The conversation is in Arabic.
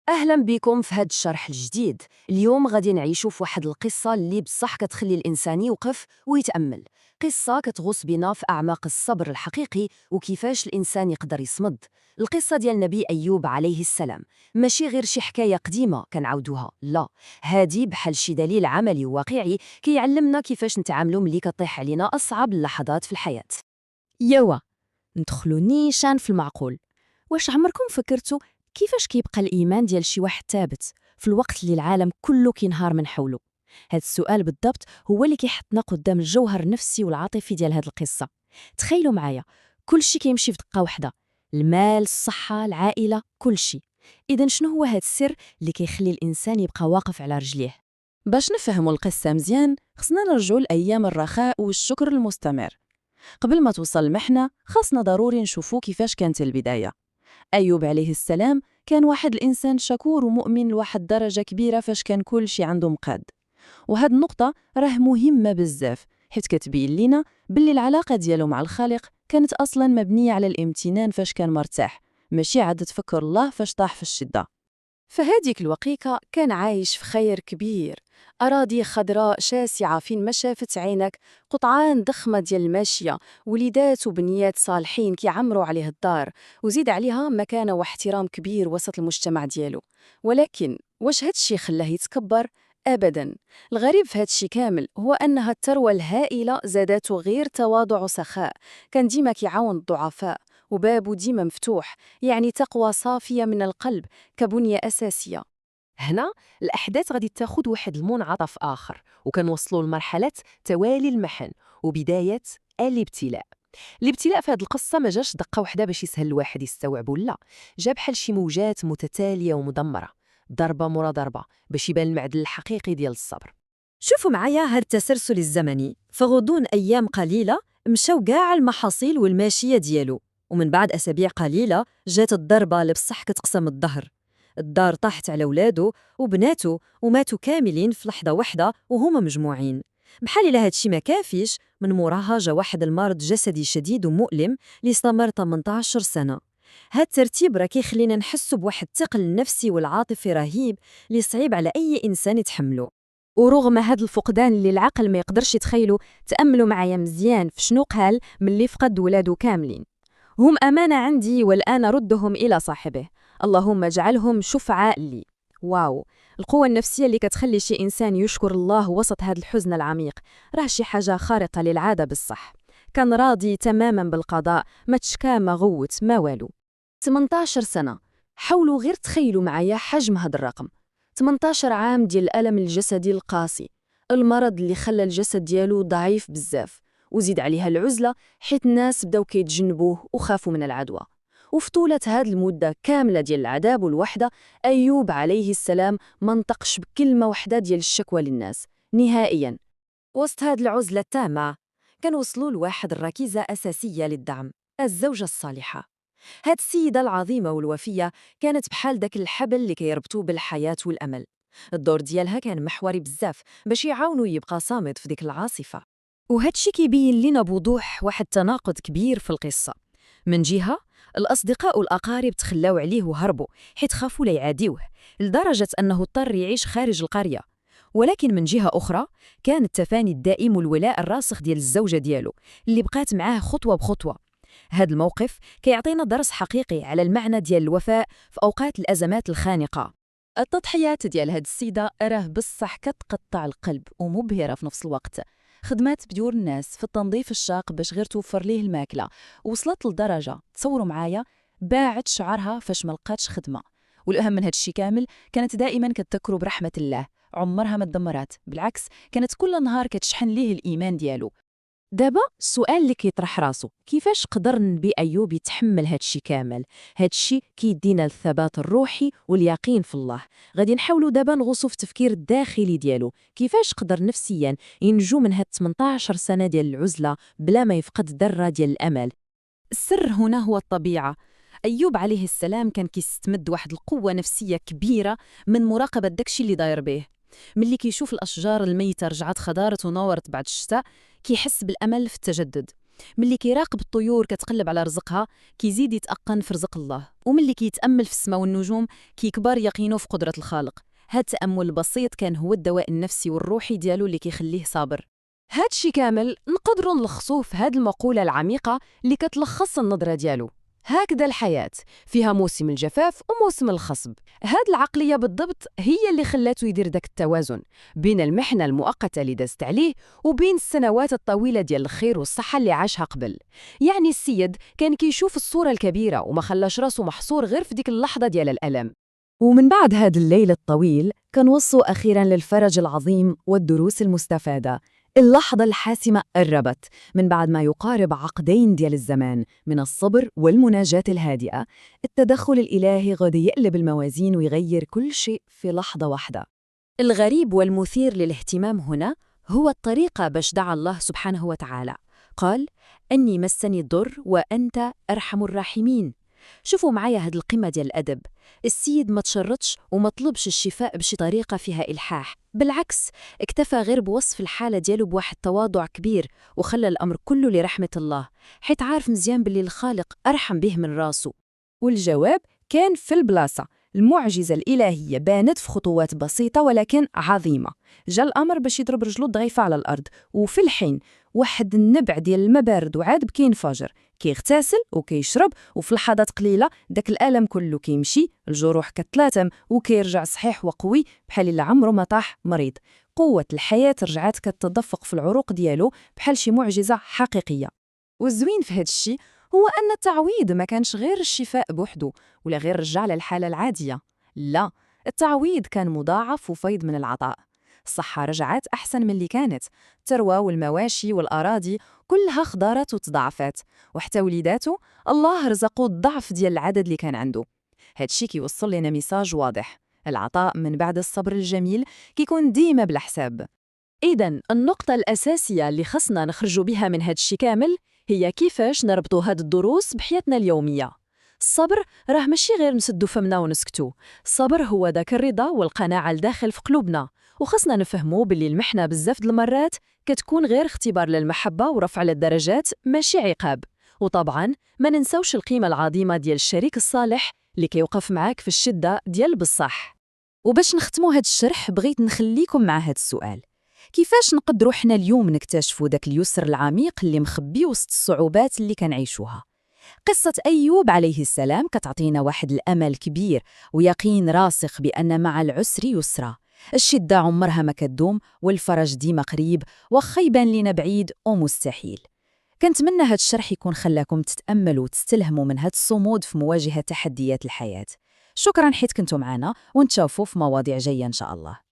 أهلا بكم في هذا الشرح الجديد. اليوم غادي نعيشوا في واحد القصة اللي بصح كتخلي الإنسان يوقف ويتأمل. قصة كتغوص بنا في أعماق الصبر الحقيقي وكيفاش الإنسان يقدر يصمد. القصة ديال النبي أيوب عليه السلام ماشي غير شي حكاية قديمة كنعاودوها، لا، هادي بحال شي دليل عملي وواقعي كيعلمنا كيفاش نتعاملوا ملي كطيح علينا أصعب اللحظات في الحياة. يوا ندخلو نيشان في المعقول. واش عمركم فكرتوا كيفاش كيبقى الإيمان ديال شي واحد ثابت في الوقت اللي العالم كله كينهار من حوله؟ هاد السؤال بالضبط هو اللي كيحطنا قدام الجوهر النفسي والعاطفي ديال هاد القصة. تخيلوا معايا، كل شي كيمشي في دقة واحدة، المال، الصحة، العائلة، كل شي. إذن شنو هو هاد السر اللي كيخلي الإنسان يبقى واقف على رجليه؟ باش نفهموا القصة مزيان خصنا نرجعوا لأيام الرخاء والشكر المستمر. قبل ما توصل المحنة خاصنا ضروري نشوفوا كيفاش كانت البداية. أيوب عليه السلام كان واحد الإنسان شكور ومؤمن لواحد درجة كبيرة فاش كان كل شي عنده مقاد. وهاد النقطة راه مهمة بزاف، حيت كتبين لينا باللي العلاقة ديالو مع الخالق كانت أصلا مبنية على الامتنان فاش كان مرتاح، ماشي عاد تفكر الله فاش طاح في الشدة. فهاديك الوقيقة كان عايش في خير كبير، أراضي خضراء شاسعة فين ما شافت عينك، قطعان ضخمة ديال الماشية، وليدات وبنيات صالحين كيعمروا عليه الدار، وزيد عليها مكانة واحترام كبير وسط المجتمع ديالو. ولكن واش هادشي خلاه يتكبر؟ أبداً. الغريب في هادشي كامل هو أنها الثروة الهائلة زادته غير تواضع وسخاء، كان ديما كيعاون الضعفاء، وبابه ديما مفتوح، يعني تقوى صافية من القلب كبنية أساسية. هنا الأحداث غادي تاخد واحد المنعطف آخر، وكنوصلوا لمرحلة توالي المحن وبداية الابتلاء. الابتلاء في هذه القصة ما جاش دقة واحدة باش يسهل الواحد يستوعبه، لا، جا بحال شي موجات متتالية ومدمرة، ضربة مورا ضربة، باش يبان المعدن الحقيقي ديال الصبر. شوفوا معايا هاد التسلسل الزمني، فغضون أيام قليلة مشاو كاع المحاصيل والماشية ديالو، ومن بعد أسابيع قليلة جات الضربة اللي بصح كتقسم الظهر. الدار طاحت على ولادو وبناتو وماتوا كاملين في لحظة واحدة وهما مجموعين. بحال إلا هادشي ما كافيش، من موراها جا واحد المرض جسدي شديد ومؤلم اللي استمر 18 سنة. هاد الترتيب راه كيخلينا نحسوا بواحد الثقل النفسي والعاطفي رهيب اللي صعيب على أي إنسان يتحمله. ورغم هذا الفقدان اللي العقل ما يقدرش يتخيلوا، تأملوا معايا مزيان في شنو قال ملي فقد ولادو كاملين: هم أمانة عندي والآن ردهم إلى صاحبه، اللهم اجعلهم شفعاء لي. واو، القوة النفسية اللي كتخلي شي إنسان يشكر الله وسط هذا الحزن العميق راه شي حاجة خارقة للعادة بالصح. كان راضي تماما بالقضاء، ما تشكى ما غوت ما والو. 18 سنة، حاولوا غير تخيلوا معايا حجم هذا الرقم. 18 عام ديال الألم الجسدي القاسي، المرض اللي خلى الجسد ديالو ضعيف بزاف، وزيد عليها العزلة حيت الناس بداو كيتجنبوه وخافوا من العدوى. وفي طولة هاد المدة كاملة ديال العذاب والوحدة، أيوب عليه السلام ما نطقش بكلمة وحدة ديال الشكوى للناس نهائياً. وسط هاد العزلة التامة كان وصلوا لواحد الركيزة أساسية للدعم: الزوجة الصالحة. هاد السيدة العظيمة والوفية كانت بحال داك الحبل اللي كيربطو بالحياة والأمل. الدور ديالها كان محوري بزاف باش يعاونو يبقى صامد في ديك العاصفة. وهادشي كيبين لنا بوضوح واحد تناقض كبير في القصة. من جهة، الأصدقاء والأقارب تخلاو عليه وهربوا حيت خافوا لا يعاديوه، لدرجة أنه اضطر يعيش خارج القرية. ولكن من جهة أخرى، كان التفاني الدائم والولاء الراسخ ديال الزوجة ديالو اللي بقات معاه خطوة بخطوة. هذا الموقف كيعطينا درس حقيقي على المعنى ديال الوفاء في أوقات الأزمات الخانقة. التضحيات ديال هاد السيدة راه بصح كتقطع القلب ومبهرة في نفس الوقت. خدمات بديور الناس في التنظيف الشاق باش غير توفر ليه الماكلة، وصلت لدرجة تصوروا معايا باعت شعرها فاش ما لقاتش خدمة. والأهم من هادشي كامل كانت دائما كتذكروا برحمة الله، عمرها ما تدمرات، بالعكس كانت كل نهار كتشحن ليه الإيمان ديالو. دابا السؤال اللي كيطرح راسو، كيفاش قدر النبي أيوب يتحمل هادشي كامل؟ هادشي كيدينا الثبات الروحي واليقين في الله. غادي نحاولوا دابا نغوصوا في التفكير الداخلي ديالو، كيفاش قدر نفسيا ينجو من هاد 18 سنة ديال العزلة بلا ما يفقد ذرة ديال الأمل. السر هنا هو الطبيعة. أيوب عليه السلام كان كيستمد واحد القوة نفسية كبيرة من مراقبة داكشي اللي داير بيه. ملي كيشوف الأشجار الميتة رجعت خضارت ونورت بعد الشتاء، كيحس بالأمل في التجدد. ملي كيراقب الطيور كتقلب على رزقها كيزيد يتأقن في رزق الله، وملي كيتأمل في السماء والنجوم كيكبر يقينه في قدرة الخالق. هاد التأمل البسيط كان هو الدواء النفسي والروحي ديالو اللي كيخليه صابر. هادشي كامل نقدروا نلخصوه في هاد المقولة العميقة اللي كتلخص النظرة ديالو: هكذا الحياة، فيها موسم الجفاف وموسم الخصب. هاد العقلية بالضبط هي اللي خلاته يدير داك التوازن بين المحنة المؤقتة اللي دازت عليه وبين السنوات الطويلة ديال الخير والصحة اللي عاشها قبل. يعني السيد كان كيشوف الصورة الكبيرة وما خلاش راسو محصور غير في ديك اللحظة ديال الألم. ومن بعد هاد الليل الطويل كنوصوا أخيراً للفرج العظيم والدروس المستفادة. اللحظة الحاسمة قربت من بعد ما يقارب عقدين ديال الزمان من الصبر والمناجاة الهادئة. التدخل الإلهي غادي يقلب الموازين ويغير كل شيء في لحظة واحدة. الغريب والمثير للاهتمام هنا هو الطريقة باش دعا الله سبحانه وتعالى. قال: أني مسني الضر وأنت أرحم الراحمين. شوفوا معايا هاد القمة ديال الأدب. السيد ما تشرطش وما طلبش الشفاء بشي طريقة فيها إلحاح، بالعكس اكتفى غير بوصف الحالة ديالو بواحد تواضع كبير وخلى الأمر كله لرحمة الله، حيت عارف مزيان باللي الخالق أرحم به من راسه. والجواب كان في البلاصة. المعجزة الإلهية بانت في خطوات بسيطة ولكن عظيمة. جا الأمر باش يضرب رجلو الضعيفة على الأرض، وفي الحين واحد النبع ديال الماء بارد وعاد كينفجر، كيغتسل وكيشرب، وفي لحظات قليلة داك الألم كله كيمشي، الجروح كتلاتم وكيرجع صحيح وقوي بحال إلا عمره ما طاح مريض. قوة الحياة رجعت كتدفق في العروق ديالو بحال شي معجزة حقيقية. والزوين في هاد الشي هو أن التعويض ما كانش غير الشفاء بوحده ولا غير رجع للحالة العادية. لا، التعويض كان مضاعف وفيض من العطاء. الصحة رجعت أحسن من اللي كانت، الثروة والمواشي والأراضي كلها خضارت وتضاعفت، وحتى وليداته الله رزقه الضعف ديال العدد اللي كان عنده. هادشي كيوصل لنا ميساج واضح: العطاء من بعد الصبر الجميل كيكون ديما بلا حساب. إذن النقطة الأساسية اللي خصنا نخرجوا بها من هادشي كامل هي كيفاش نربطوا هاد الدروس بحياتنا اليومية. الصبر راه ماشي غير نسدو فمنا ونسكتو، الصبر هو داك الرضا والقناعة الداخل في قلوبنا، وخصنا نفهمو باللي المحنة بزاف د المرات كتكون غير اختبار للمحبة ورفع للدرجات ماشي عقاب. وطبعاً ما ننسوش القيمة العظيمة ديال الشريك الصالح اللي كيوقف معاك في الشدة ديال بصح. وباش نختمو هاد الشرح بغيت نخليكم مع هاد السؤال: كيفاش نقدروا حنا اليوم نكتشفوا داك اليسر العميق اللي مخبي وسط الصعوبات اللي كنعيشوها؟ قصة أيوب عليه السلام كتعطينا واحد الأمل كبير ويقين راسخ بأن مع العسر يسرا. الشدة عمرها ما كدوم والفرج ديما قريب واخا يبان لينا بعيد ومستحيل. كنتمنى هاد الشرح يكون خلاكم تتأملوا وتستلهموا من هاد الصمود في مواجهة تحديات الحياة. شكرا حيت كنتوا معنا، ونتشوفوا في مواضيع جاية إن شاء الله.